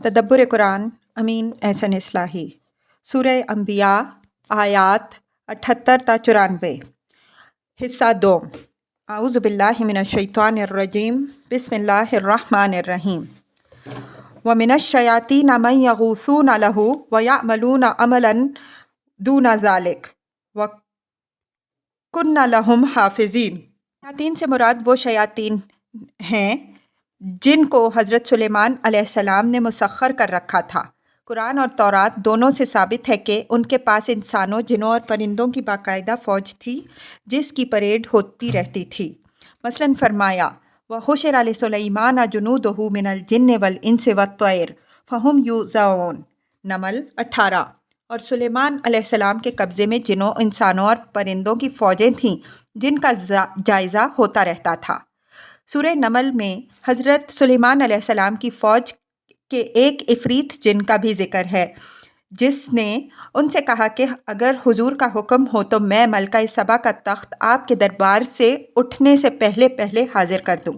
تدبر قرآن امین احسن اصلاحی سورہ انبیاء آیات 78 تا 94 حصہ دوم اعوذ باللہ من الشیطان الرجیم بسم اللہ الرحمن الرحیم ومن الشیاطین من یغوثون لہ ویعملون عملا دون ذلک وکن لہم حافظین۔ شیاطین سے مراد وہ شیاطین ہیں جن کو حضرت سلیمان علیہ السلام نے مسخر کر رکھا تھا۔ قرآن اور تورات دونوں سے ثابت ہے کہ ان کے پاس انسانوں، جنوں اور پرندوں کی باقاعدہ فوج تھی جس کی پریڈ ہوتی رہتی تھی۔ مثلاً فرمایا وَحُشِرَ لِسُلَیْمَانَ جُنُودُهُ مِنَ الْجِنِّ وَالْإِنسِ وَالطَّیْرِ فَهُمْ یُوزَعُونَ۔ نمل 18۔ اور سلیمان علیہ السلام کے قبضے میں جنوں، انسانوں اور پرندوں کی فوجیں تھیں جن کا جائزہ ہوتا رہتا تھا۔ سورہ نمل میں حضرت سلیمان علیہ السلام کی فوج کے ایک عفریت جن کا بھی ذکر ہے، جس نے ان سے کہا کہ اگر حضور کا حکم ہو تو میں ملکہ سبا کا تخت آپ کے دربار سے اٹھنے سے پہلے حاضر کر دوں۔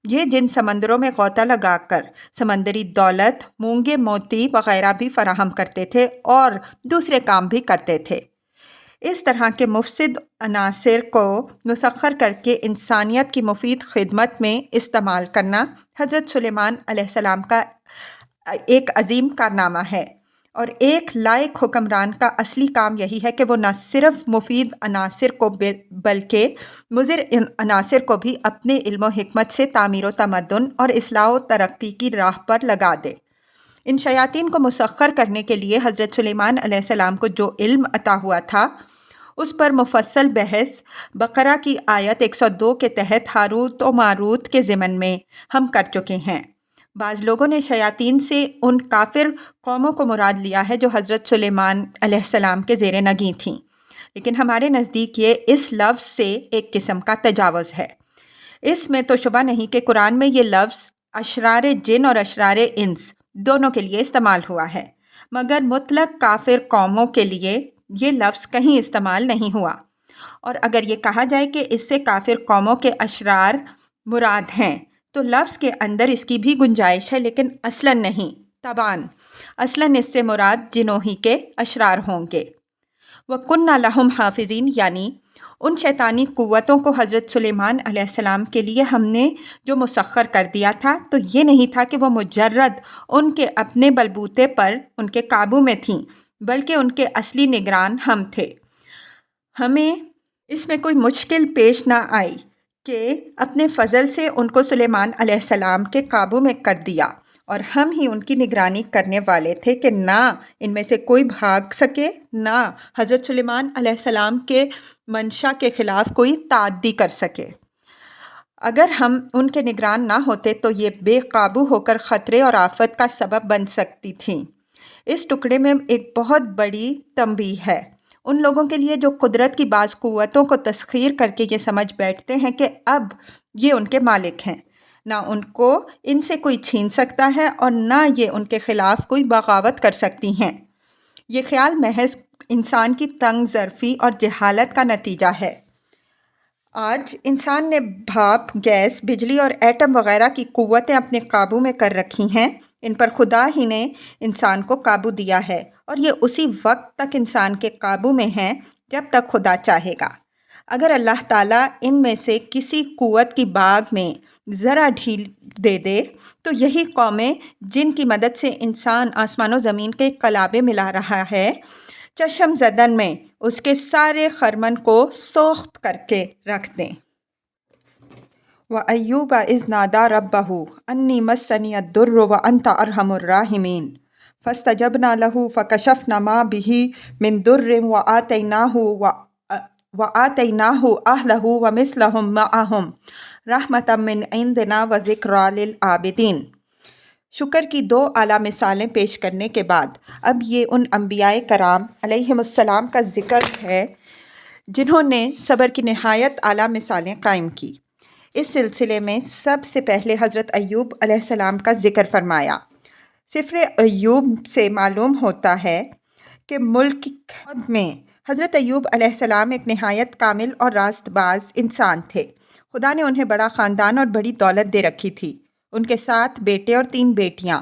یہ جن سمندروں میں غوطہ لگا کر سمندری دولت، مونگے موتی وغیرہ بھی فراہم کرتے تھے اور دوسرے کام بھی کرتے تھے۔ اس طرح کے مفسد عناصر کو مسخر کر کے انسانیت کی مفید خدمت میں استعمال کرنا حضرت سلیمان علیہ السلام کا ایک عظیم کارنامہ ہے، اور ایک لائق حکمران کا اصلی کام یہی ہے کہ وہ نہ صرف مفید عناصر کو بلکہ مضر عناصر کو بھی اپنے علم و حکمت سے تعمیر و تمدن اور اصلاح و ترقی کی راہ پر لگا دے۔ ان شیاطین کو مسخر کرنے کے لیے حضرت سلیمان علیہ السلام کو جو علم عطا ہوا تھا اس پر مفصل بحث بقرہ کی آیت 102 کے تحت ہاروت و ماروت کے ضمن میں ہم کر چکے ہیں۔ بعض لوگوں نے شیاطین سے ان کافر قوموں کو مراد لیا ہے جو حضرت سلیمان علیہ السلام کے زیر نگیں تھیں، لیکن ہمارے نزدیک یہ اس لفظ سے ایک قسم کا تجاوز ہے۔ اس میں تو شبہ نہیں کہ قرآن میں یہ لفظ اشرار جن اور اشرار انس دونوں کے لیے استعمال ہوا ہے، مگر مطلق کافر قوموں کے لیے یہ لفظ کہیں استعمال نہیں ہوا۔ اور اگر یہ کہا جائے کہ اس سے کافر قوموں کے اشرار مراد ہیں تو لفظ کے اندر اس کی بھی گنجائش ہے، لیکن اصلاً نہیں، طبعاً اصلاً اس سے مراد جنوں ہی کے اشرار ہوں گے۔ وَكُنَّ لَهُمْ حَافِظِينَ، یعنی ان شیطانی قوتوں کو حضرت سلیمان علیہ السلام کے لیے ہم نے جو مسخر کر دیا تھا تو یہ نہیں تھا کہ وہ مجرد ان کے اپنے بلبوتے پر ان کے قابو میں تھیں، بلکہ ان کے اصلی نگران ہم تھے۔ ہمیں اس میں کوئی مشکل پیش نہ آئی کہ اپنے فضل سے ان کو سلیمان علیہ السلام کے قابو میں کر دیا، اور ہم ہی ان کی نگرانی کرنے والے تھے کہ نہ ان میں سے کوئی بھاگ سکے، نہ حضرت سلیمان علیہ السلام کے منشا کے خلاف کوئی تعدی کر سکے۔ اگر ہم ان کے نگران نہ ہوتے تو یہ بے قابو ہو کر خطرے اور آفت کا سبب بن سکتی تھیں۔ اس ٹکڑے میں ایک بہت بڑی تنبیہ ہے ان لوگوں کے لیے جو قدرت کی بعض قوتوں کو تسخیر کر کے یہ سمجھ بیٹھتے ہیں کہ اب یہ ان کے مالک ہیں، نہ ان کو ان سے کوئی چھین سکتا ہے اور نہ یہ ان کے خلاف کوئی بغاوت کر سکتی ہیں۔ یہ خیال محض انسان کی تنگ ظرفی اور جہالت کا نتیجہ ہے۔ آج انسان نے بھاپ، گیس، بجلی اور ایٹم وغیرہ کی قوتیں اپنے قابو میں کر رکھی ہیں، ان پر خدا ہی نے انسان کو قابو دیا ہے، اور یہ اسی وقت تک انسان کے قابو میں ہیں جب تک خدا چاہے گا۔ اگر اللہ تعالیٰ ان میں سے کسی قوت کی باگ میں ذرا ڈھیل دے دے تو یہی قومیں جن کی مدد سے انسان آسمان و زمین کے قلابے ملا رہا ہے، چشم زدن میں اس کے سارے خرمن کو سوخت کر کے رکھ دیں۔ وَأَيُّوبَ إِذْ نَادَىٰ رَبَّهُ أَنِّي مَسَّنِيَ الضُّرُّ وَأَنْتَ أَرْحَمُ الرَّاحِمِينَ فَاسْتَجَبْنَا لَهُ فَكَشَفْنَا مَا بِهِ مِنْ ضُرٍّ وَآتَيْنَاهُ أَهْلَهُ وَمِثْلَهُمْ مَعَهُمْ رَحْمَةً مِّنْ عِنْدِنَا وَذِكْرَىٰ لِلْعَابِدِينَ۔ شکر کی دو اعلیٰ مثالیں پیش کرنے کے بعد اب یہ ان انبیاء کرام علیہم السلام کا ذکر ہے جنہوں نے صبر کی نہایت اعلیٰ مثالیں قائم کی۔ اس سلسلے میں سب سے پہلے حضرت ایوب علیہ السلام کا ذکر فرمایا۔ سفر ایوب سے معلوم ہوتا ہے کہ ملک میں حضرت ایوب علیہ السلام ایک نہایت کامل اور راست باز انسان تھے۔ خدا نے انہیں بڑا خاندان اور بڑی دولت دے رکھی تھی۔ ان کے 7 بیٹے اور 3 بیٹیاں،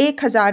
1,000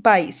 22।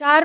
4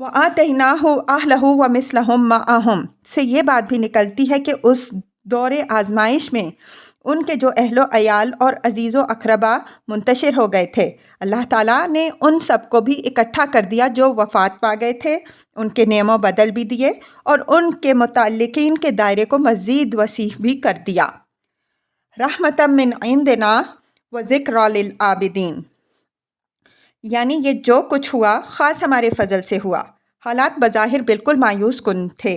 وَآتَيْنَاهُ أَهْلَهُ وَمِثْلَهُم مَّعَهُم سے یہ بات بھی نکلتی ہے کہ اس دور آزمائش میں ان کے جو اہل و عیال اور عزیز و اقربا منتشر ہو گئے تھے، اللہ تعالیٰ نے ان سب کو بھی اکٹھا کر دیا جو وفات پا گئے تھے، ان کے نعم و بدل بھی دیے اور ان کے متعلقین کے دائرے کو مزید وسیع بھی کر دیا۔ رحمتم من عندنا و ذکر للعابدین، یعنی یہ جو کچھ ہوا خاص ہمارے فضل سے ہوا۔ حالات بظاہر بالکل مایوس کن تھے،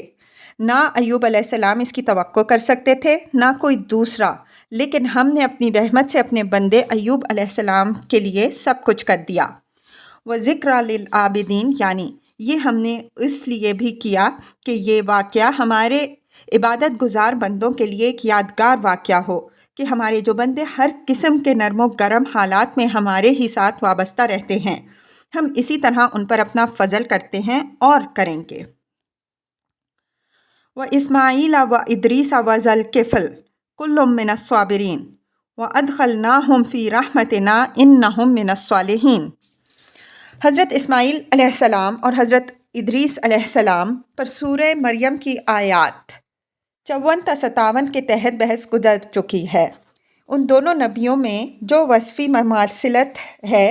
نہ ایوب علیہ السلام اس کی توقع کر سکتے تھے نہ کوئی دوسرا، لیکن ہم نے اپنی رحمت سے اپنے بندے ایوب علیہ السلام کے لیے سب کچھ کر دیا۔ وَذِكْرَى لِلْعَابِدِينَ، یعنی یہ ہم نے اس لیے بھی کیا کہ یہ واقعہ ہمارے عبادت گزار بندوں کے لیے ایک یادگار واقعہ ہو کہ ہمارے جو بندے ہر قسم کے نرم و گرم حالات میں ہمارے ہی ساتھ وابستہ رہتے ہیں، ہم اسی طرح ان پر اپنا فضل کرتے ہیں اور کریں گے۔ وَإِسْمَاعِيلَ وَإِدْرِيسَ وَذَا الْكِفْلِ كُلٌّ مِّنَ الصَّابِرِينَ وَأَدْخَلْنَاهُمْ فِي رَحْمَتِنَا إِنَّهُمْ مِنَ الصَّالِحِينَ۔ حضرت اسماعیل علیہ السلام اور حضرت ادریس علیہ السلام پر سورہ مریم کی آیات 54 تا 57 کے تحت بحث گزر چکی ہے۔ ان دونوں نبیوں میں جو وصفی مماثلت ہے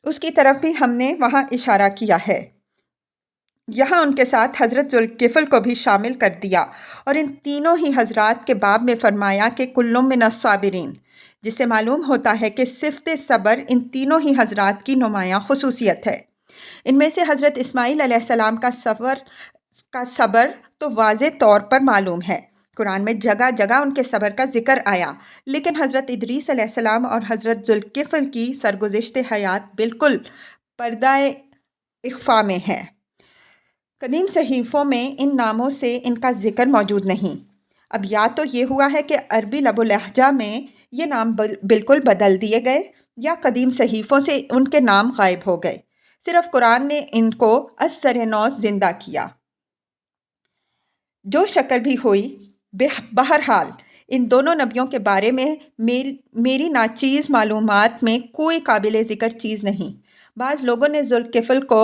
اس کی طرف بھی ہم نے وہاں اشارہ کیا ہے۔ یہاں ان کے ساتھ حضرت ذوالکفل کو بھی شامل کر دیا اور ان تینوں ہی حضرات کے باب میں فرمایا کہ کلٌ من الصابرین، جس سے معلوم ہوتا ہے کہ صفت صبر ان تینوں ہی حضرات کی نمایاں خصوصیت ہے۔ ان میں سے حضرت اسماعیل علیہ السلام کا صبر تو واضح طور پر معلوم ہے، قرآن میں جگہ جگہ ان کے صبر کا ذکر آیا، لیکن حضرت ادریس علیہ السلام اور حضرت ذوالکفل کی سرگزشت حیات بالکل پردہ اخفا میں ہے۔ قدیم صحیفوں میں ان ناموں سے ان کا ذکر موجود نہیں۔ اب یا تو یہ ہوا ہے کہ عربی لب و لہجہ میں یہ نام بالکل بدل دیے گئے یا قدیم صحیفوں سے ان کے نام غائب ہو گئے، صرف قرآن نے ان کو از سر نو زندہ کیا۔ جو شکل بھی ہوئی، بہرحال ان دونوں نبیوں کے بارے میں میری ناچیز معلومات میں کوئی قابل ذکر چیز نہیں۔ بعض لوگوں نے ذوالکفل کو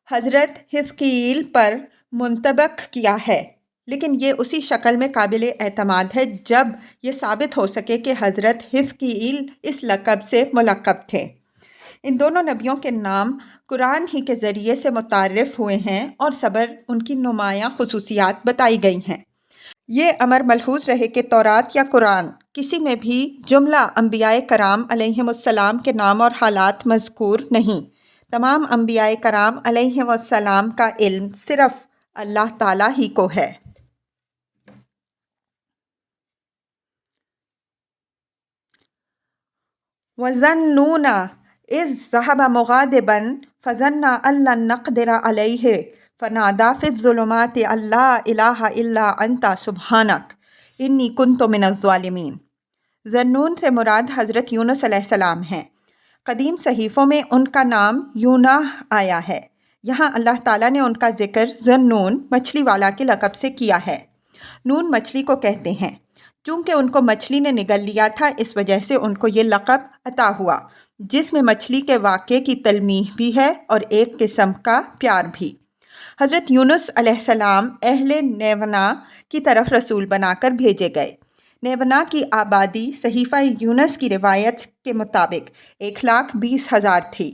حضرت حزقیل پر منطبق کیا ہے، لیکن یہ اسی شکل میں قابل اعتماد ہے جب یہ ثابت ہو سکے کہ حضرت حزقیل اس لقب سے ملقب تھے۔ ان دونوں نبیوں کے نام قرآن ہی کے ذریعے سے متعارف ہوئے ہیں اور صبر ان کی نمایاں خصوصیات بتائی گئی ہیں۔ یہ امر ملحوظ رہے کہ تورات یا قرآن کسی میں بھی جملہ انبیاء کرام علیہم السلام کے نام اور حالات مذکور نہیں۔ تمام انبیاء کرام علیہم السلام کا علم صرف اللہ تعالیٰ ہی کو ہے۔ وَظَنُّونَ إِذْ ذَهَبَ مُغَاضِبًا فَظَنَّ أَن لَّن نَّقْدِرَ عَلَيْهِ فَنَادَىٰ فِي الظُّلُمَاتِ أَن لَّا إِلَٰهَ إِلَّا أَنتَ سُبْحَانَكَ إِنِّي كُنتُ مِنَ الظَّالِمِينَ۔ ذنون سے مراد حضرت یونس علیہ السلام ہیں۔ قدیم صحیفوں میں ان کا نام یوناح آیا ہے، یہاں اللہ تعالیٰ نے ان کا ذکر ذنون مچھلی والا کے لقب سے کیا ہے۔ نون مچھلی کو کہتے ہیں، چونکہ ان کو مچھلی نے نگل لیا تھا اس وجہ سے ان کو یہ لقب عطا ہوا، جس میں مچھلی کے واقعے کی تلمیح بھی ہے اور ایک قسم کا پیار بھی۔ حضرت یونس علیہ السلام اہل نیونا کی طرف رسول بنا کر بھیجے گئے۔ نیونا کی آبادی صحیفہ یونس کی روایت کے مطابق 1,20,000 تھی۔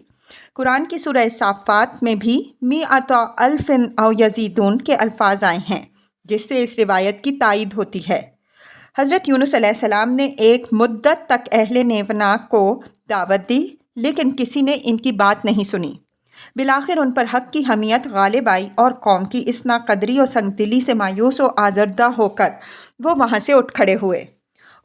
قرآن کی سورہ صافات میں بھی مئۃ الف او یزیدون کے الفاظ آئے ہیں، جس سے اس روایت کی تائید ہوتی ہے۔ حضرت یونس علیہ السلام نے ایک مدت تک اہل نیونا کو دعوت دی، لیکن کسی نے ان کی بات نہیں سنی۔ بالآخر ان پر حق کی حمیت غالب آئی اور قوم کی اس ناقدری و سنگدلی سے مایوس و آزردہ ہو کر وہ وہاں سے اٹھ کھڑے ہوئے۔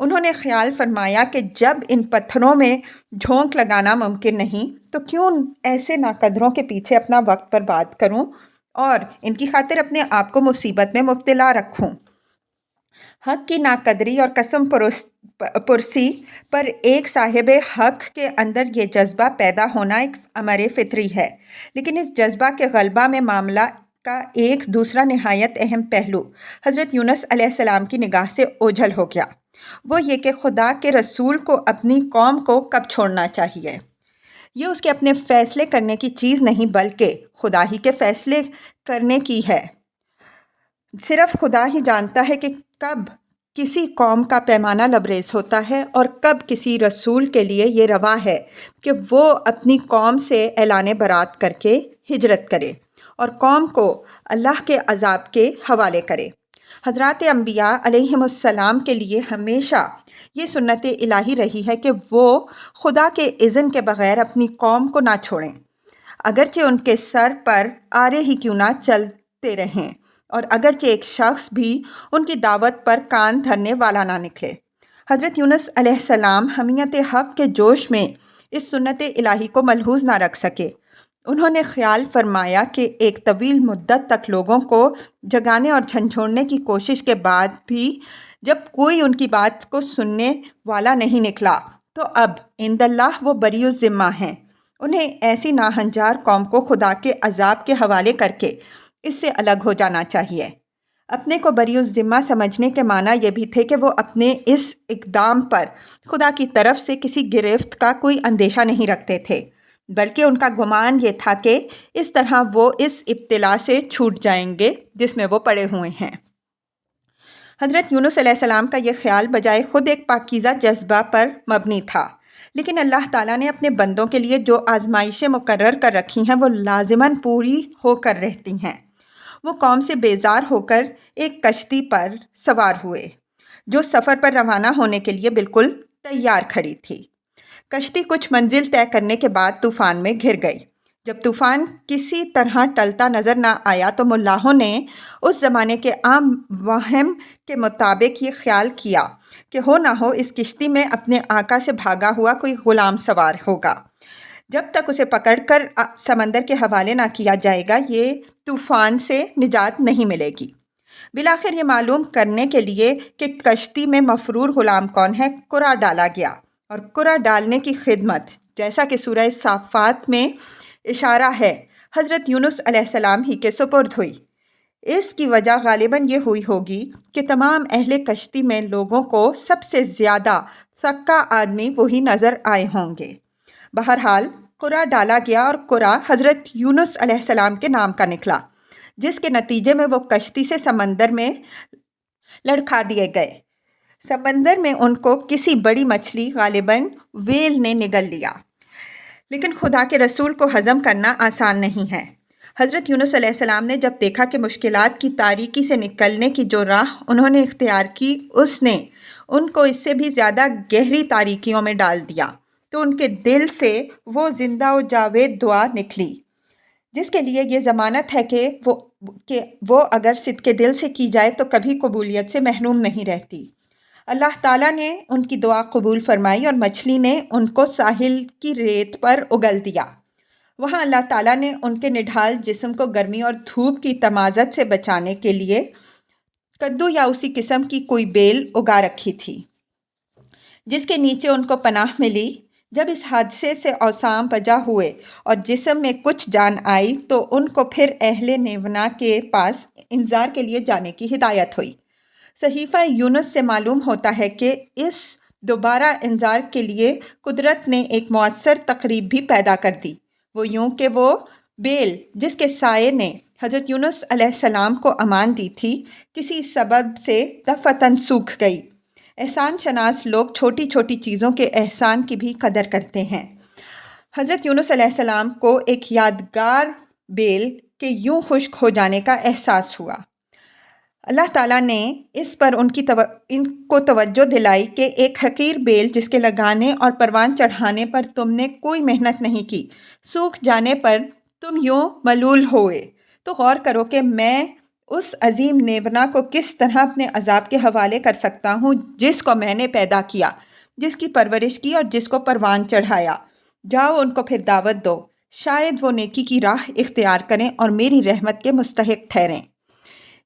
انہوں نے خیال فرمایا کہ جب ان پتھروں میں جھونک لگانا ممکن نہیں تو کیوں ایسے ناقدروں کے پیچھے اپنا وقت برباد کروں اور ان کی خاطر اپنے آپ کو مصیبت میں مبتلا رکھوں۔ حق کی ناقدری اور قسم پرسی پر ایک صاحب حق کے اندر یہ جذبہ پیدا ہونا ایک امر فطری ہے، لیکن اس جذبہ کے غلبہ میں معاملہ کا ایک دوسرا نہایت اہم پہلو حضرت یونس علیہ السلام کی نگاہ سے اوجھل ہو گیا، وہ یہ کہ خدا کے رسول کو اپنی قوم کو کب چھوڑنا چاہیے۔ یہ اس کے اپنے فیصلے کرنے کی چیز نہیں بلکہ خدا ہی کے فیصلے کرنے کی ہے۔ صرف خدا ہی جانتا ہے کہ کب کسی قوم کا پیمانہ لبریز ہوتا ہے اور کب کسی رسول کے لیے یہ روا ہے کہ وہ اپنی قوم سے اعلان برات کر کے ہجرت کرے اور قوم کو اللہ کے عذاب کے حوالے کرے۔ حضرات انبیاء علیہم السلام کے لیے ہمیشہ یہ سنت الہی رہی ہے کہ وہ خدا کے اذن کے بغیر اپنی قوم کو نہ چھوڑیں، اگرچہ ان کے سر پر آرے ہی کیوں نہ چلتے رہیں اور اگرچہ ایک شخص بھی ان کی دعوت پر کان دھرنے والا نہ نکلے۔ حضرت یونس علیہ السلام حمیت حق کے جوش میں اس سنت الہی کو ملحوظ نہ رکھ سکے۔ انہوں نے خیال فرمایا کہ ایک طویل مدت تک لوگوں کو جگانے اور جھنجھوڑنے کی کوشش کے بعد بھی جب کوئی ان کی بات کو سننے والا نہیں نکلا تو اب عند اللہ وہ بری الذمہ ہیں۔ انہیں ایسی ناہنجار قوم کو خدا کے عذاب کے حوالے کر کے اس سے الگ ہو جانا چاہیے۔ اپنے کو بری الذمہ سمجھنے کے معنی یہ بھی تھے کہ وہ اپنے اس اقدام پر خدا کی طرف سے کسی گرفت کا کوئی اندیشہ نہیں رکھتے تھے، بلکہ ان کا گمان یہ تھا کہ اس طرح وہ اس ابتلا سے چھوٹ جائیں گے جس میں وہ پڑے ہوئے ہیں۔ حضرت یونس علیہ السلام کا یہ خیال بجائے خود ایک پاکیزہ جذبہ پر مبنی تھا، لیکن اللہ تعالیٰ نے اپنے بندوں کے لیے جو آزمائشیں مقرر کر رکھی ہیں وہ لازماً پوری ہو کر رہتی ہیں۔ وہ قوم سے بیزار ہو کر ایک کشتی پر سوار ہوئے جو سفر پر روانہ ہونے کے لیے بالکل تیار کھڑی تھی۔ کشتی کچھ منزل طے کرنے کے بعد طوفان میں گھر گئی۔ جب طوفان کسی طرح ٹلتا نظر نہ آیا تو ملاحوں نے اس زمانے کے عام وہم کے مطابق یہ خیال کیا کہ ہو نہ ہو اس کشتی میں اپنے آقا سے بھاگا ہوا کوئی غلام سوار ہوگا۔ جب تک اسے پکڑ کر سمندر کے حوالے نہ کیا جائے گا یہ طوفان سے نجات نہیں ملے گی۔ بالآخر یہ معلوم کرنے کے لیے کہ کشتی میں مفرور غلام کون ہے قرعہ ڈالا گیا، اور قرعہ ڈالنے کی خدمت جیسا کہ سورہ صافات میں اشارہ ہے حضرت یونس علیہ السلام ہی کے سپرد ہوئی۔ اس کی وجہ غالباً یہ ہوئی ہوگی کہ تمام اہل کشتی میں لوگوں کو سب سے زیادہ ثقہ آدمی وہی نظر آئے ہوں گے۔ بہرحال قرعہ ڈالا گیا اور قرعہ حضرت یونس علیہ السلام کے نام کا نکلا، جس کے نتیجے میں وہ کشتی سے سمندر میں لڑکھا دیے گئے۔ سمندر میں ان کو کسی بڑی مچھلی غالباً ویل نے نگل لیا، لیکن خدا کے رسول کو ہضم کرنا آسان نہیں ہے۔ حضرت یونس علیہ السلام نے جب دیکھا کہ مشکلات کی تاریکی سے نکلنے کی جو راہ انہوں نے اختیار کی اس نے ان کو اس سے بھی زیادہ گہری تاریکیوں میں ڈال دیا، تو ان کے دل سے وہ زندہ و جاوید دعا نکلی جس کے لیے یہ ضمانت ہے کہ وہ اگر صدق دل سے کی جائے تو کبھی قبولیت سے محروم نہیں رہتی۔ اللہ تعالیٰ نے ان کی دعا قبول فرمائی اور مچھلی نے ان کو ساحل کی ریت پر اگل دیا۔ وہاں اللہ تعالیٰ نے ان کے نڈھال جسم کو گرمی اور دھوپ کی تمازت سے بچانے کے لیے کدو یا اسی قسم کی کوئی بیل اگا رکھی تھی جس کے نیچے ان کو پناہ ملی۔ جب اس حادثے سے اوسام بجا ہوئے اور جسم میں کچھ جان آئی تو ان کو پھر اہل نیونا کے پاس انذار کے لیے جانے کی ہدایت ہوئی۔ صحیفہ یونس سے معلوم ہوتا ہے کہ اس دوبارہ انذار کے لیے قدرت نے ایک مؤثر تقریب بھی پیدا کر دی، وہ یوں کہ وہ بیل جس کے سائے نے حضرت یونس علیہ السلام کو امان دی تھی کسی سبب سے دفعتاً سوکھ گئی۔ احسان شناس لوگ چھوٹی چھوٹی چیزوں کے احسان کی بھی قدر کرتے ہیں۔ حضرت یونس علیہ السلام کو ایک یادگار بیل کے یوں خشک ہو جانے کا احساس ہوا۔ اللہ تعالیٰ نے اس پر ان کو توجہ دلائی کہ ایک حقیر بیل جس کے لگانے اور پروان چڑھانے پر تم نے کوئی محنت نہیں کی، سوکھ جانے پر تم یوں ملول ہوئے، تو غور کرو کہ میں اس عظیم نیونا کو کس طرح اپنے عذاب کے حوالے کر سکتا ہوں جس کو میں نے پیدا کیا، جس کی پرورش کی اور جس کو پروان چڑھایا۔ جاؤ ان کو پھر دعوت دو، شاید وہ نیکی کی راہ اختیار کریں اور میری رحمت کے مستحق ٹھہریں۔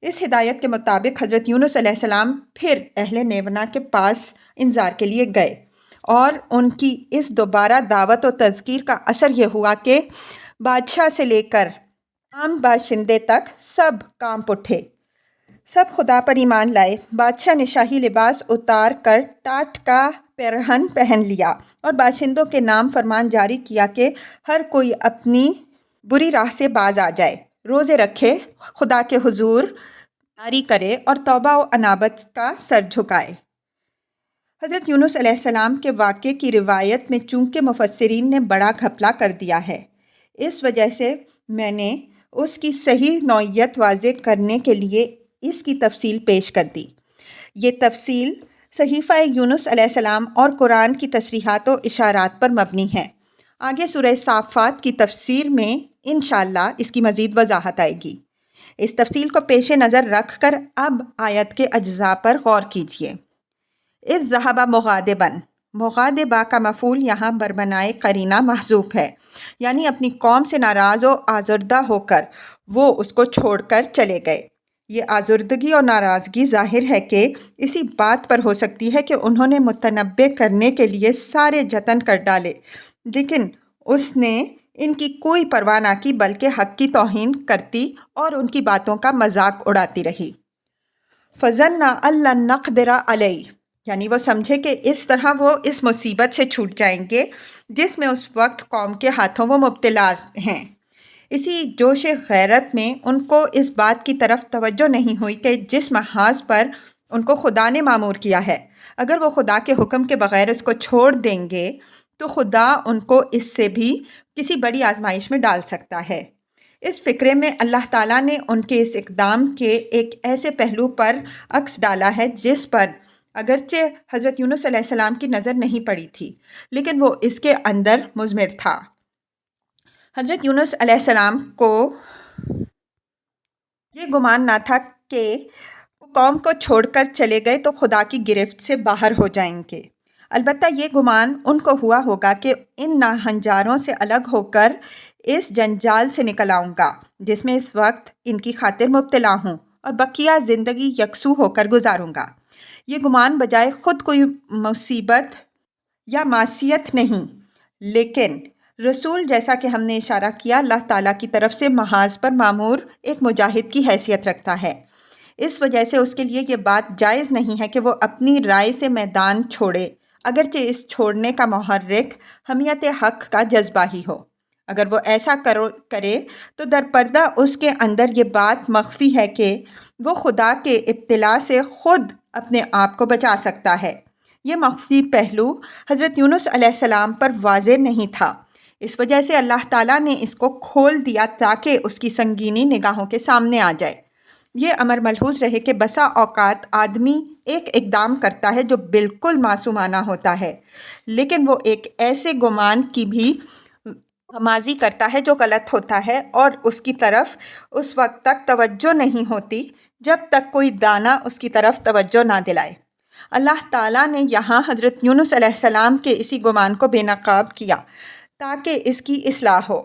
اس ہدایت کے مطابق حضرت یونس علیہ السلام پھر اہل نیونا کے پاس انذار کے لیے گئے، اور ان کی اس دوبارہ دعوت و تذکیر کا اثر یہ ہوا کہ بادشاہ سے لے کر عام باشندے تک سب کانپ اٹھے۔ سب خدا پر ایمان لائے۔ بادشاہ نے شاہی لباس اتار کر ٹاٹ کا پیرہن پہن لیا اور باشندوں کے نام فرمان جاری کیا کہ ہر کوئی اپنی بری راہ سے باز آ جائے، روزے رکھے، خدا کے حضور جاری کرے اور توبہ و انابت کا سر جھکائے۔ حضرت یونس علیہ السلام کے واقعے کی روایت میں چونکہ مفسرین نے بڑا گھپلا کر دیا ہے، اس وجہ سے میں نے اس کی صحیح نوعیت واضح کرنے کے لیے اس کی تفصیل پیش کر دی۔ یہ تفصیل صحیفہ یونس علیہ السلام اور قرآن کی تصریحات و اشارات پر مبنی ہے۔ آگے سورہ صافات کی تفسیر میں انشاءاللہ اس کی مزید وضاحت آئے گی۔ اس تفصیل کو پیش نظر رکھ کر اب آیت کے اجزاء پر غور کیجیے۔ اذ ذہب مغاضبا، مغاضبہ کا مفعول یہاں بربنائے قرینہ محذوف ہے، یعنی اپنی قوم سے ناراض و آزردہ ہو کر وہ اس کو چھوڑ کر چلے گئے۔ یہ آزردگی اور ناراضگی ظاہر ہے کہ اسی بات پر ہو سکتی ہے کہ انہوں نے متنبع کرنے کے لیے سارے جتن کر ڈالے، لیکن اس نے ان کی کوئی پرواہ نہ کی بلکہ حق کی توہین کرتی اور ان کی باتوں کا مذاق اڑاتی رہی۔ فَظَنَّ أَن لَّن نَّقْدِرَ عَلَيْهِ، یعنی وہ سمجھے کہ اس طرح وہ اس مصیبت سے چھوٹ جائیں گے جس میں اس وقت قوم کے ہاتھوں وہ مبتلا ہیں۔ اسی جوش غیرت میں ان کو اس بات کی طرف توجہ نہیں ہوئی کہ جس محاذ پر ان کو خدا نے مامور کیا ہے، اگر وہ خدا کے حکم کے بغیر اس کو چھوڑ دیں گے تو خدا ان کو اس سے بھی کسی بڑی آزمائش میں ڈال سکتا ہے۔ اس فکرے میں اللہ تعالیٰ نے ان کے اس اقدام کے ایک ایسے پہلو پر عکس ڈالا ہے جس پر اگرچہ حضرت یونس علیہ السلام کی نظر نہیں پڑی تھی، لیکن وہ اس کے اندر مضمر تھا۔ حضرت یونس علیہ السلام کو یہ گمان نہ تھا کہ وہ قوم کو چھوڑ کر چلے گئے تو خدا کی گرفت سے باہر ہو جائیں گے، البتہ یہ گمان ان کو ہوا ہوگا کہ ان ناہنجاروں سے الگ ہو کر اس جنجال سے نکل آؤں گا جس میں اس وقت ان کی خاطر مبتلا ہوں اور بقیہ زندگی یکسو ہو کر گزاروں گا۔ یہ گمان بجائے خود کوئی مصیبت یا معصیت نہیں، لیکن رسول جیسا کہ ہم نے اشارہ کیا اللہ تعالیٰ کی طرف سے محاذ پر مامور ایک مجاہد کی حیثیت رکھتا ہے۔ اس وجہ سے اس کے لیے یہ بات جائز نہیں ہے کہ وہ اپنی رائے سے میدان چھوڑے، اگرچہ اس چھوڑنے کا محرک حمیت حق کا جذبہ ہی ہو۔ اگر وہ ایسا کرے تو در پردہ اس کے اندر یہ بات مخفی ہے کہ وہ خدا کے ابتلا سے خود اپنے آپ کو بچا سکتا ہے۔ یہ مخفی پہلو حضرت یونس علیہ السلام پر واضح نہیں تھا، اس وجہ سے اللہ تعالیٰ نے اس کو کھول دیا تاکہ اس کی سنگینی نگاہوں کے سامنے آ جائے۔ یہ امر ملحوظ رہے کہ بسا اوقات آدمی ایک اقدام کرتا ہے جو بالکل معصومانہ ہوتا ہے، لیکن وہ ایک ایسے گمان کی بھی غمازی کرتا ہے جو غلط ہوتا ہے اور اس کی طرف اس وقت تک توجہ نہیں ہوتی جب تک کوئی دانا اس کی طرف توجہ نہ دلائے۔ اللہ تعالیٰ نے یہاں حضرت یونس علیہ السلام کے اسی گمان کو بے نقاب کیا تاکہ اس کی اصلاح ہو۔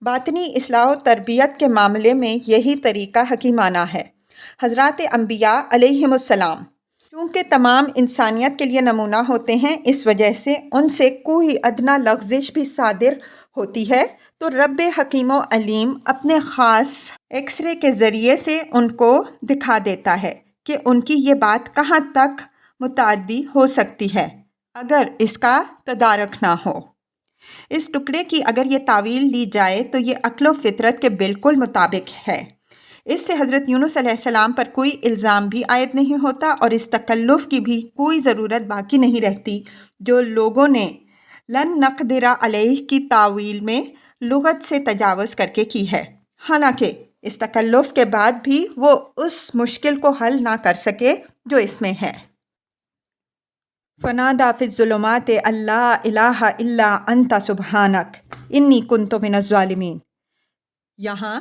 باطنی اصلاح و تربیت کے معاملے میں یہی طریقہ حکیمانہ ہے۔ حضرات انبیاء علیہم السلام چونکہ تمام انسانیت کے لیے نمونہ ہوتے ہیں، اس وجہ سے ان سے کوئی ادنا لغزش بھی صادر ہوتی ہے تو رب حکیم و علیم اپنے خاص ایکس رے کے ذریعے سے ان کو دکھا دیتا ہے کہ ان کی یہ بات کہاں تک متعدی ہو سکتی ہے اگر اس کا تدارک نہ ہو۔ اس ٹکڑے کی اگر یہ تعویل لی جائے تو یہ عقل و فطرت کے بالکل مطابق ہے۔ اس سے حضرت یونس علیہ السلام پر کوئی الزام بھی عائد نہیں ہوتا اور اس تکلف کی بھی کوئی ضرورت باقی نہیں رہتی جو لوگوں نے لن نقدر علیہ کی تعویل میں لغت سے تجاوز کر کے کی ہے، حالانکہ اس تکلف کے بعد بھی وہ اس مشکل کو حل نہ کر سکے جو اس میں ہے۔ فنادیٰ فی الظلمات ان لا الہ الا انت سبحانک انی کنت من الظالمین۔ یہاں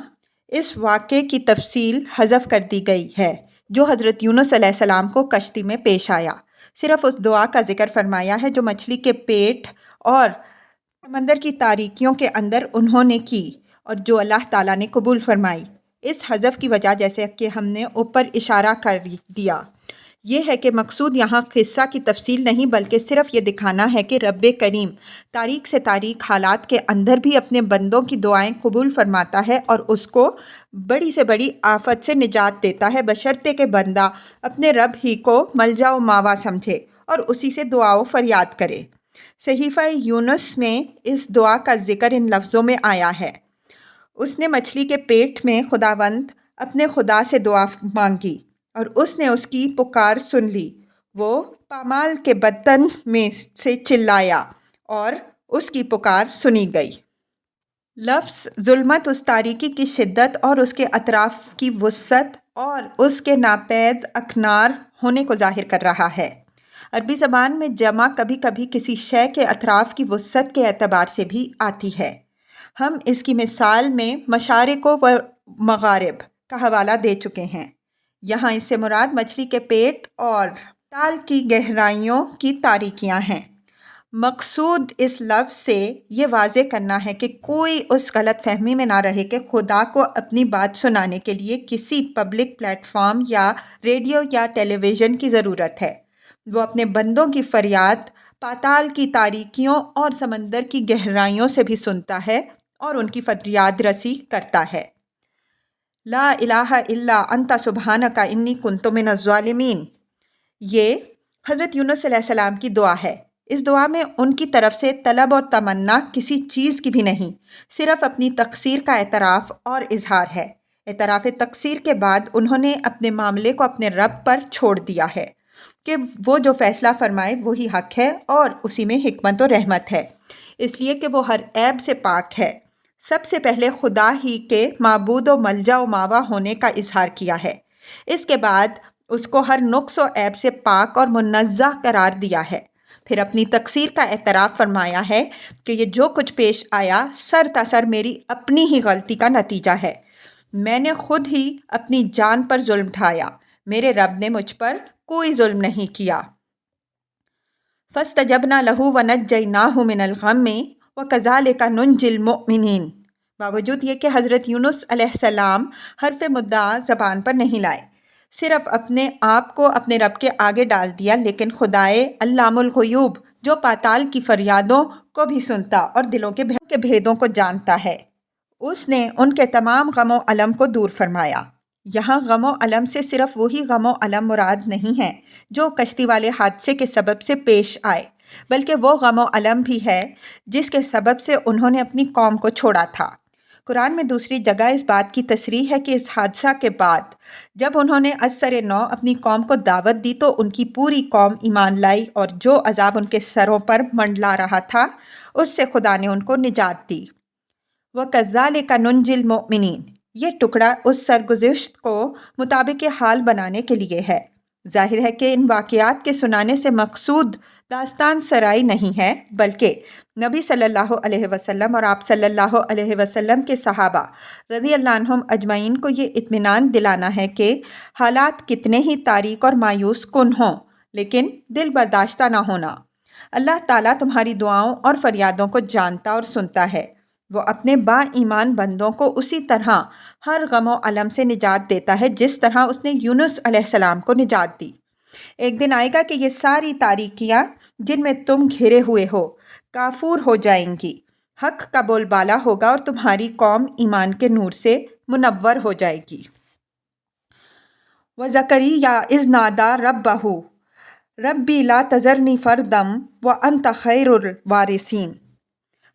اس واقعے کی تفصیل حذف کر دی گئی ہے جو حضرت یونس علیہ السلام کو کشتی میں پیش آیا، صرف اس دعا کا ذکر فرمایا ہے جو مچھلی کے پیٹ اور سمندر کی تاریکیوں کے اندر انہوں نے کی اور جو اللہ تعالیٰ نے قبول فرمائی۔ اس حذف کی وجہ جیسے کہ ہم نے اوپر اشارہ کر دیا، یہ ہے کہ مقصود یہاں قصہ کی تفصیل نہیں بلکہ صرف یہ دکھانا ہے کہ رب کریم تاریک سے تاریک حالات کے اندر بھی اپنے بندوں کی دعائیں قبول فرماتا ہے اور اس کو بڑی سے بڑی آفت سے نجات دیتا ہے، بشرطے کہ بندہ اپنے رب ہی کو ملجا و ماوا سمجھے اور اسی سے دعا و فریاد کرے۔ صحیفہ یونس میں اس دعا کا ذکر ان لفظوں میں آیا ہے: اس نے مچھلی کے پیٹ میں خداوند اپنے خدا سے دعا مانگی اور اس نے اس کی پکار سن لی، وہ پامال کے بطن میں سے چلایا اور اس کی پکار سنی گئی۔ لفظ ظلمت اس تاریکی کی شدت اور اس کے اطراف کی وسعت اور اس کے ناپید اکنار ہونے کو ظاہر کر رہا ہے۔ عربی زبان میں جمع کبھی کبھی کسی شے کے اطراف کی وسعت کے اعتبار سے بھی آتی ہے۔ ہم اس کی مثال میں مشارق و مغارب کا حوالہ دے چکے ہیں۔ یہاں اس سے مراد مچھلی کے پیٹ اور تال کی گہرائیوں کی تاریکیاں ہیں۔ مقصود اس لفظ سے یہ واضح کرنا ہے کہ کوئی اس غلط فہمی میں نہ رہے کہ خدا کو اپنی بات سنانے کے لیے کسی پبلک پلیٹ فارم یا ریڈیو یا ٹیلی ویژن کی ضرورت ہے۔ وہ اپنے بندوں کی فریاد پاتال کی تاریکیوں اور سمندر کی گہرائیوں سے بھی سنتا ہے اور ان کی فریاد رسی کرتا ہے۔ لا الہ الا انت سبحانک انی کنت من الظالمین، یہ حضرت یونس علیہ السلام کی دعا ہے۔ اس دعا میں ان کی طرف سے طلب اور تمنا کسی چیز کی بھی نہیں، صرف اپنی تقصیر کا اعتراف اور اظہار ہے۔ اعتراف تقصیر کے بعد انہوں نے اپنے معاملے کو اپنے رب پر چھوڑ دیا ہے کہ وہ جو فیصلہ فرمائے وہی حق ہے اور اسی میں حکمت و رحمت ہے، اس لیے کہ وہ ہر عیب سے پاک ہے۔ سب سے پہلے خدا ہی کے معبود و ملجا و ماوا ہونے کا اظہار کیا ہے، اس کے بعد اس کو ہر نقص و عیب سے پاک اور منزہ قرار دیا ہے، پھر اپنی تقصیر کا اعتراف فرمایا ہے کہ یہ جو کچھ پیش آیا سر تسر میری اپنی ہی غلطی کا نتیجہ ہے، میں نے خود ہی اپنی جان پر ظلم ڈھایا، میرے رب نے مجھ پر کوئی ظلم نہیں کیا۔ فَاسْتَجَبْنَا لَهُ وَنَجَّيْنَاهُ مِنَ الْغَمِّ وَكَذَلِكَ نُنْجِي الْمُؤْمِنِينَ۔ باوجود یہ کہ حضرت یونس علیہ السلام حرف مدعا زبان پر نہیں لائے، صرف اپنے آپ کو اپنے رب کے آگے ڈال دیا، لیکن خدائے علام الغیوب جو پاتال کی فریادوں کو بھی سنتا اور دلوں کے بھیدوں کو جانتا ہے، اس نے ان کے تمام غم و الم کو دور فرمایا۔ یہاں غم و الم سے صرف وہی غم و الم مراد نہیں ہے جو کشتی والے حادثے کے سبب سے پیش آئے، بلکہ وہ غم و الم بھی ہے جس کے سبب سے انہوں نے اپنی قوم کو چھوڑا تھا۔ قرآن میں دوسری جگہ اس بات کی تصریح ہے کہ اس حادثہ کے بعد جب انہوں نے از سر نو اپنی قوم کو دعوت دی تو ان کی پوری قوم ایمان لائی اور جو عذاب ان کے سروں پر منڈلا رہا تھا اس سے خدا نے ان کو نجات دی۔ وَكَذَلِكَ نُنْجِي الْمُؤْمِنِينَ، یہ ٹکڑا اس سرگزشت کو مطابق حال بنانے کے لیے ہے۔ ظاہر ہے کہ ان واقعات کے سنانے سے مقصود داستان سرائی نہیں ہے، بلکہ نبی صلی اللہ علیہ وسلم اور آپ صلی اللہ علیہ وسلم کے صحابہ رضی اللہ عنہم اجمعین کو یہ اطمینان دلانا ہے کہ حالات کتنے ہی تاریک اور مایوس کن ہوں لیکن دل برداشتہ نہ ہونا۔ اللہ تعالیٰ تمہاری دعاؤں اور فریادوں کو جانتا اور سنتا ہے، وہ اپنے با ایمان بندوں کو اسی طرح ہر غم و الم سے نجات دیتا ہے جس طرح اس نے یونس علیہ السلام کو نجات دی۔ ایک دن آئے گا کہ یہ ساری تاریکیاں جن میں تم گھرے ہوئے ہو کافور ہو جائیں گی، حق کا بول بالا ہوگا اور تمہاری قوم ایمان کے نور سے منور ہو جائے گی۔ وَزَكَرِيَّا إِذْ نَادَىٰ رَبَّهُ رَبِّ لَا تَذَرْنِي فَرْدًا وَأَنْتَ خَيْرُ الْوَارِثِينَ۔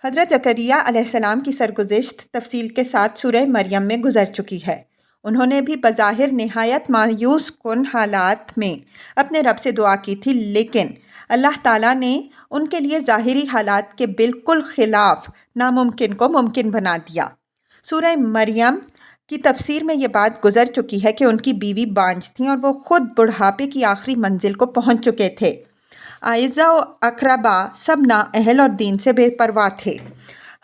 حضرت زکریا علیہ السلام کی سرگزشت تفصیل کے ساتھ سورہ مریم میں گزر چکی ہے۔ انہوں نے بھی بظاہر نہایت مایوس کن حالات میں اپنے رب سے دعا کی تھی، لیکن اللہ تعالیٰ نے ان کے لیے ظاہری حالات کے بالکل خلاف ناممکن کو ممکن بنا دیا۔ سورہ مریم کی تفسیر میں یہ بات گزر چکی ہے کہ ان کی بیوی بانجھ تھیں اور وہ خود بڑھاپے کی آخری منزل کو پہنچ چکے تھے۔ اعزا و اقربا سب نااہل اور دین سے بے پرواہ تھے۔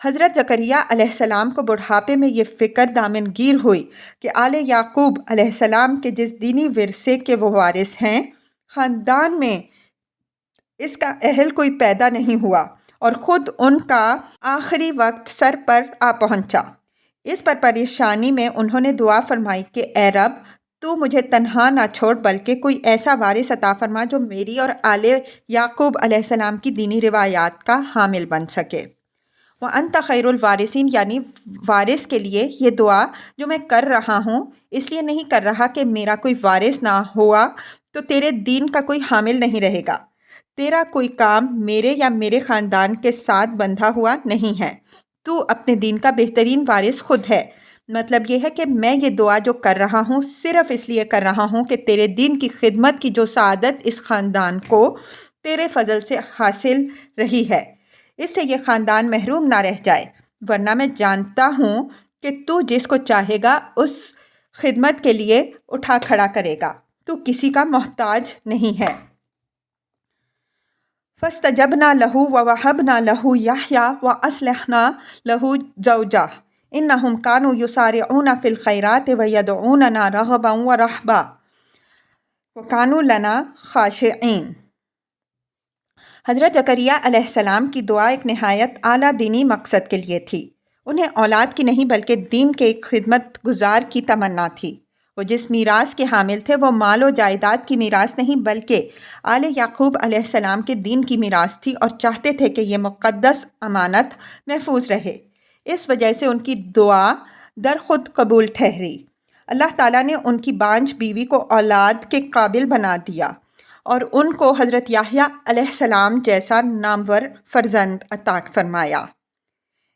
حضرت زکریا علیہ السلام کو بڑھاپے میں یہ فکر دامن گیر ہوئی کہ آل یعقوب علیہ السلام کے جس دینی ورثے کے وہ وارث ہیں، خاندان میں اس کا اہل کوئی پیدا نہیں ہوا اور خود ان کا آخری وقت سر پر آ پہنچا۔ اس پر پریشانی میں انہوں نے دعا فرمائی کہ اے رب، تو مجھے تنہا نہ چھوڑ بلکہ کوئی ایسا وارث عطا فرما جو میری اور آل یعقوب علیہ السلام کی دینی روایات کا حامل بن سکے۔ وَأَنْتَ خَيْرُ الْوَارِثِينَ، یعنی وارث کے لیے یہ دعا جو میں کر رہا ہوں اس لیے نہیں کر رہا کہ میرا کوئی وارث نہ ہوا تو تیرے دین کا کوئی حامل نہیں رہے گا۔ تیرا کوئی کام میرے یا میرے خاندان کے ساتھ بندھا ہوا نہیں ہے، تو اپنے دین کا بہترین وارث خود ہے۔ مطلب یہ ہے کہ میں یہ دعا جو کر رہا ہوں صرف اس لیے کر رہا ہوں کہ تیرے دین کی خدمت کی جو سعادت اس خاندان کو تیرے فضل سے حاصل رہی ہے اس سے یہ خاندان محروم نہ رہ جائے، ورنہ میں جانتا ہوں کہ تو جس کو چاہے گا اس خدمت کے لیے اٹھا کھڑا کرے گا، تو کسی کا محتاج نہیں ہے۔ فَاسْتَجَبْنَا لَهُ وَوَهَبْنَا لَهُ يَحْيَىٰ وَأَصْلَحْنَا لَهُ زَوْجَهُ إِنَّهُمْ كَانُوا يُسَارِعُونَ فِي الْخَيْرَاتِ وَيَدْعُونَنَا رَغَبًا وَرَهْبًا وَكَانُوا لَنَا خَاشِعِينَ۔ حضرت زکریا علیہ السلام کی دعا ایک نہایت اعلیٰ دینی مقصد کے لیے تھی۔ انہیں اولاد کی نہیں بلکہ دین کے ایک خدمت گزار کی تمنا تھی۔ وہ جس میراث کے حامل تھے وہ مال و جائیداد کی میراث نہیں بلکہ آل یعقوب علیہ السلام کے دین کی میراث تھی، اور چاہتے تھے کہ یہ مقدس امانت محفوظ رہے۔ اس وجہ سے ان کی دعا در خود قبول ٹھہری۔ اللہ تعالیٰ نے ان کی بانجھ بیوی کو اولاد کے قابل بنا دیا اور ان کو حضرت یحییٰ علیہ السلام جیسا نامور فرزند عطا فرمایا۔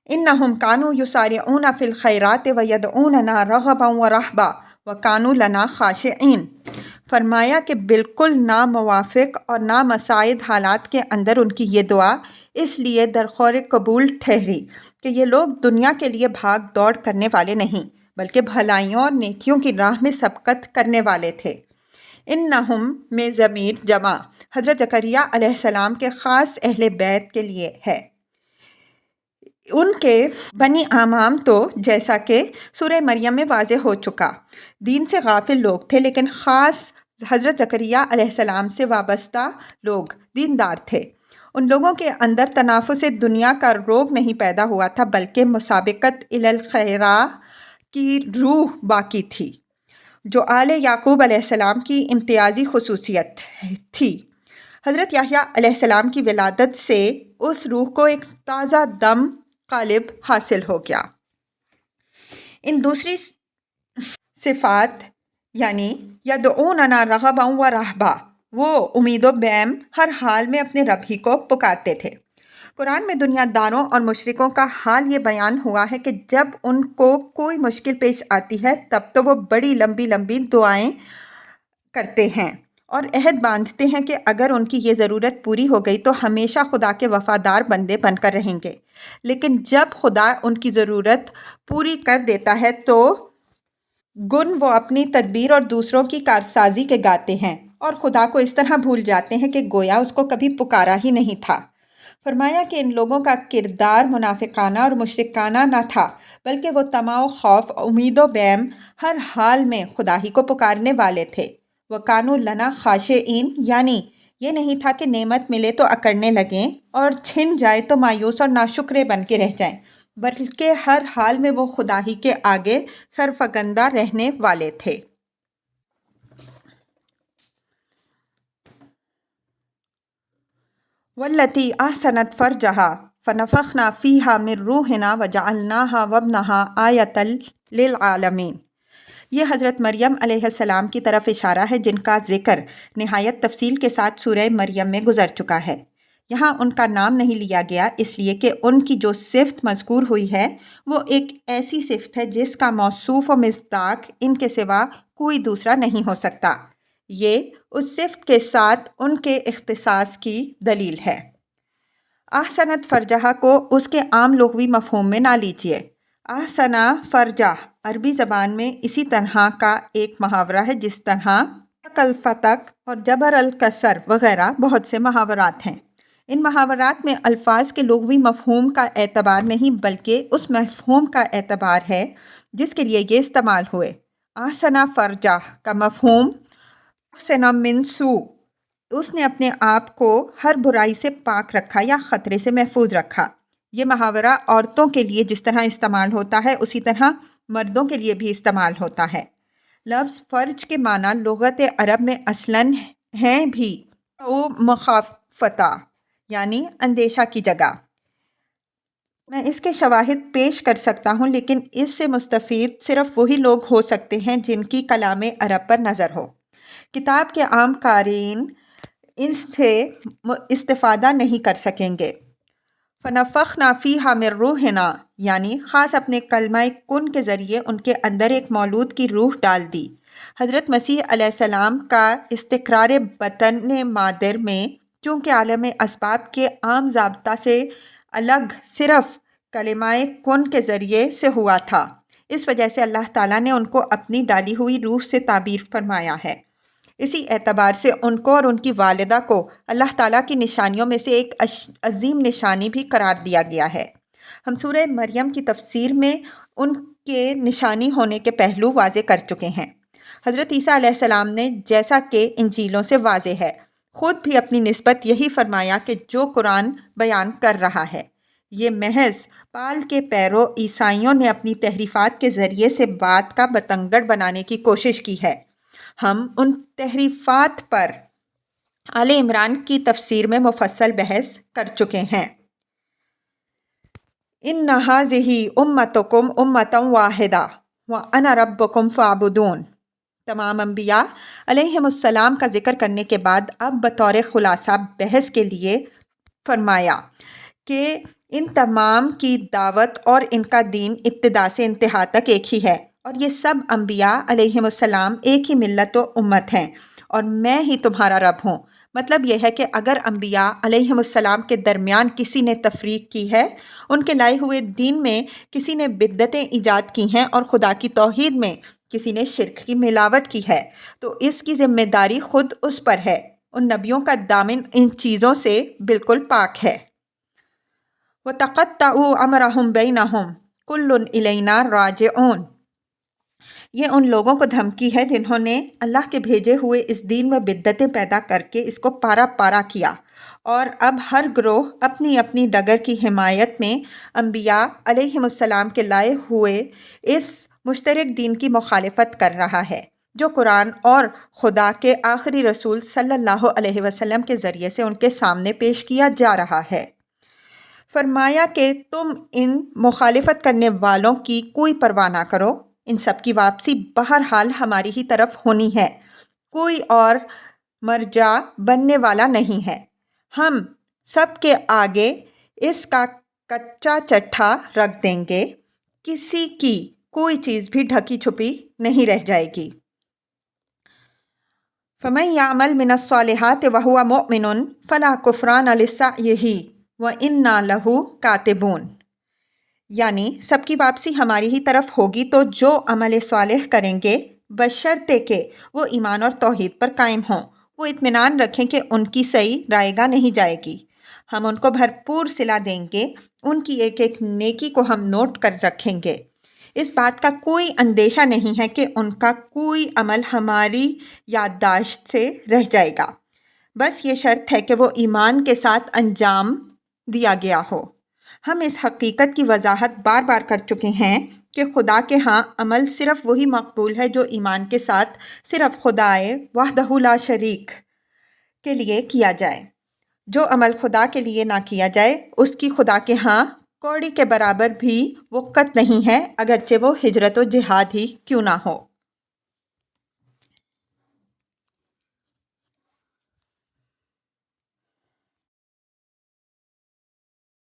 اِنَّهُمْ كَانُوا يُسَارِعُونَ فِي الْخَيْرَاتِ وَيَدْعُونَنَا رَغَبًا وَرَهْبًا وَكَانُوا لَنَا خَاشِعِينَ۔ فرمایا کہ بالکل ناموافق اور نامساعد حالات کے اندر ان کی یہ دعا اس لیے درخور قبول ٹھہری کہ یہ لوگ دنیا کے لیے بھاگ دوڑ کرنے والے نہیں بلکہ بھلائیوں اور نیکیوں کی راہ میں سبقت کرنے والے تھے۔ انہم میں ضمیر جمع حضرت زکریا علیہ السلام کے خاص اہل بیت کے لیے ہے۔ ان کے بنی عمام تو جیسا کہ سورہ مریم میں واضح ہو چکا دین سے غافل لوگ تھے، لیکن خاص حضرت زکریا علیہ السلام سے وابستہ لوگ دیندار تھے۔ ان لوگوں کے اندر تنافس دنیا کا روگ نہیں پیدا ہوا تھا بلکہ مسابقت الی الخیراء کی روح باقی تھی، جو آل یعقوب علیہ السلام کی امتیازی خصوصیت تھی۔ حضرت یحییٰ علیہ السلام کی ولادت سے اس روح کو ایک تازہ دم قالب حاصل ہو گیا۔ ان دوسری صفات یعنی یدعوننا رغبا و رہبا، وہ امید و بیم ہر حال میں اپنے رب ہی کو پکارتے تھے۔ قرآن میں دنیا داروں اور مشرکوں کا حال یہ بیان ہوا ہے کہ جب ان کو کوئی مشکل پیش آتی ہے تب تو وہ بڑی لمبی لمبی دعائیں کرتے ہیں اور عہد باندھتے ہیں کہ اگر ان کی یہ ضرورت پوری ہو گئی تو ہمیشہ خدا کے وفادار بندے بن کر رہیں گے، لیکن جب خدا ان کی ضرورت پوری کر دیتا ہے تو گن وہ اپنی تدبیر اور دوسروں کی کارسازی کے گاتے ہیں اور خدا کو اس طرح بھول جاتے ہیں کہ گویا اس کو کبھی پکارا ہی نہیں تھا۔ فرمایا کہ ان لوگوں کا کردار منافقانہ اور مشرکانہ نہ تھا بلکہ وہ طمع و خوف، امید و بیم ہر حال میں خدا ہی کو پکارنے والے تھے۔ وَكَانُوا لَنَا خَاشِعِينَ، یعنی یہ نہیں تھا کہ نعمت ملے تو اکڑنے لگیں اور چھن جائے تو مایوس اور ناشکرے بن کے رہ جائیں، بلکہ ہر حال میں وہ خدا ہی کے آگے سرفگندہ رہنے والے تھے۔ وَالَّتِي أَحْسَنَتْ فَرْجَهَا فَنَفَخْنَا فِيهَا مِن رُّوحِنَا وَجَعَلْنَاهَا وَابْنَهَا آيَةً لِّلْعَالَمِينَ۔ یہ حضرت مریم علیہ السلام کی طرف اشارہ ہے جن کا ذکر نہایت تفصیل کے ساتھ سورہ مریم میں گزر چکا ہے۔ یہاں ان کا نام نہیں لیا گیا اس لیے کہ ان کی جو صفت مذکور ہوئی ہے وہ ایک ایسی صفت ہے جس کا موصوف و مصداق ان کے سوا کوئی دوسرا نہیں ہو سکتا۔ یہ اس صفت کے ساتھ ان کے اختصاص کی دلیل ہے۔ احسنت فرجہ کو اس کے عام لغوی مفہوم میں نہ لیجیے۔ احسنہ فرجہ عربی زبان میں اسی طرح کا ایک محاورہ ہے جس طرح الفتق اور جبر الکسر وغیرہ بہت سے محاورات ہیں۔ ان محاورات میں الفاظ کے لغوی مفہوم کا اعتبار نہیں بلکہ اس مفہوم کا اعتبار ہے جس کے لیے یہ استعمال ہوئے۔ احسنہ فرجہ کا مفہوم احسن من سوء، اس نے اپنے آپ کو ہر برائی سے پاک رکھا یا خطرے سے محفوظ رکھا۔ یہ محاورہ عورتوں کے لیے جس طرح استعمال ہوتا ہے اسی طرح مردوں کے لیے بھی استعمال ہوتا ہے۔ لفظ فرج کے معنی لغت عرب میں اصلاً ہیں بھی او مخافتا یعنی اندیشہ کی جگہ۔ میں اس کے شواہد پیش کر سکتا ہوں، لیکن اس سے مستفید صرف وہی لوگ ہو سکتے ہیں جن کی کلام عرب پر نظر ہو۔ کتاب کے عام قارئین اس سے استفادہ نہیں کر سکیں گے۔ فَنَفَخْنَا فِيهَا مِن رُوحِنَا یعنی خاص اپنے کلمہ کن کے ذریعے ان کے اندر ایک مولود کی روح ڈال دی۔ حضرت مسیح علیہ السلام کا استقرار بطن مادر میں چونکہ عالم اسباب کے عام ضابطہ سے الگ صرف کلمہ کن کے ذریعے سے ہوا تھا، اس وجہ سے اللہ تعالیٰ نے ان کو اپنی ڈالی ہوئی روح سے تعبیر فرمایا ہے۔ اسی اعتبار سے ان کو اور ان کی والدہ کو اللہ تعالیٰ کی نشانیوں میں سے ایک عظیم نشانی بھی قرار دیا گیا ہے۔ ہم سورہ مریم کی تفسیر میں ان کے نشانی ہونے کے پہلو واضح کر چکے ہیں۔ حضرت عیسیٰ علیہ السلام نے جیسا کہ انجیلوں سے واضح ہے خود بھی اپنی نسبت یہی فرمایا کہ جو قرآن بیان کر رہا ہے یہ محض پال کے پیرو عیسائیوں نے اپنی تحریفات کے ذریعے سے بات کا بتنگڑ بنانے کی کوشش کی ہے۔ ہم ان تحریفات پر آل عمران کی تفسیر میں مفصل بحث کر چکے ہیں۔ اِنَّ هَٰذِهِ أُمَّتُكُمْ أُمَّةً وَاحِدَةً وَأَنَا رَبُّكُمْ فَاعْبُدُونِ۔ تمام انبیاء علیہم السلام کا ذکر کرنے کے بعد اب بطور خلاصہ بحث کے لیے فرمایا کہ ان تمام کی دعوت اور ان کا دین ابتدا سے انتہا تک ایک ہی ہے، اور یہ سب انبیاء علیہم السلام ایک ہی ملت و امت ہیں، اور میں ہی تمہارا رب ہوں۔ مطلب یہ ہے کہ اگر انبیاء علیہم السلام کے درمیان کسی نے تفریق کی ہے، ان کے لائے ہوئے دین میں کسی نے بدعتیں ایجاد کی ہیں اور خدا کی توحید میں کسی نے شرک کی ملاوٹ کی ہے، تو اس کی ذمہ داری خود اس پر ہے۔ ان نبیوں کا دامن ان چیزوں سے بالکل پاک ہے۔ وَتَقَطَّعُوا أَمْرَهُمْ بَيْنَهُمْ كُلٌّ إِلَيْنَا رَاجِعُونَ۔ یہ ان لوگوں کو دھمکی ہے جنہوں نے اللہ کے بھیجے ہوئے اس دین میں بدعتیں پیدا کر کے اس کو پارا پارا کیا، اور اب ہر گروہ اپنی اپنی ڈگر کی حمایت میں انبیاء علیہم السلام کے لائے ہوئے اس مشترک دین کی مخالفت کر رہا ہے جو قرآن اور خدا کے آخری رسول صلی اللہ علیہ وسلم کے ذریعے سے ان کے سامنے پیش کیا جا رہا ہے۔ فرمایا کہ تم ان مخالفت کرنے والوں کی کوئی پرواہ نہ کرو، ان سب کی واپسی بہرحال ہماری ہی طرف ہونی ہے، کوئی اور مرجع بننے والا نہیں ہے۔ ہم سب کے آگے اس کا کچا چٹھا رکھ دیں گے، کسی کی کوئی چیز بھی ڈھکی چھپی نہیں رہ جائے گی۔ فَمَن يَعْمَلْ مِنَ الصَّالِحَاتِ وَهُوَ مُؤْمِنٌ فَلَا كُفْرَانَ لِسَعْيِهِ وَإِنَّا لَهُ كَاتِبُونَ۔ یعنی سب کی واپسی ہماری ہی طرف ہوگی، تو جو عمل صالح کریں گے بشرطے کہ وہ ایمان اور توحید پر قائم ہوں، وہ اطمینان رکھیں کہ ان کی سعی رائے گاہ نہیں جائے گی۔ ہم ان کو بھرپور صلہ دیں گے، ان کی ایک ایک نیکی کو ہم نوٹ کر رکھیں گے۔ اس بات کا کوئی اندیشہ نہیں ہے کہ ان کا کوئی عمل ہماری یادداشت سے رہ جائے گا، بس یہ شرط ہے کہ وہ ایمان کے ساتھ انجام دیا گیا ہو۔ ہم اس حقیقت کی وضاحت بار بار کر چکے ہیں کہ خدا کے ہاں عمل صرف وہی مقبول ہے جو ایمان کے ساتھ صرف خدائے وحدہ لا شریک کے لیے کیا جائے۔ جو عمل خدا کے لیے نہ کیا جائے اس کی خدا کے ہاں کوڑی کے برابر بھی وقت نہیں ہے، اگرچہ وہ ہجرت و جہاد ہی کیوں نہ ہو۔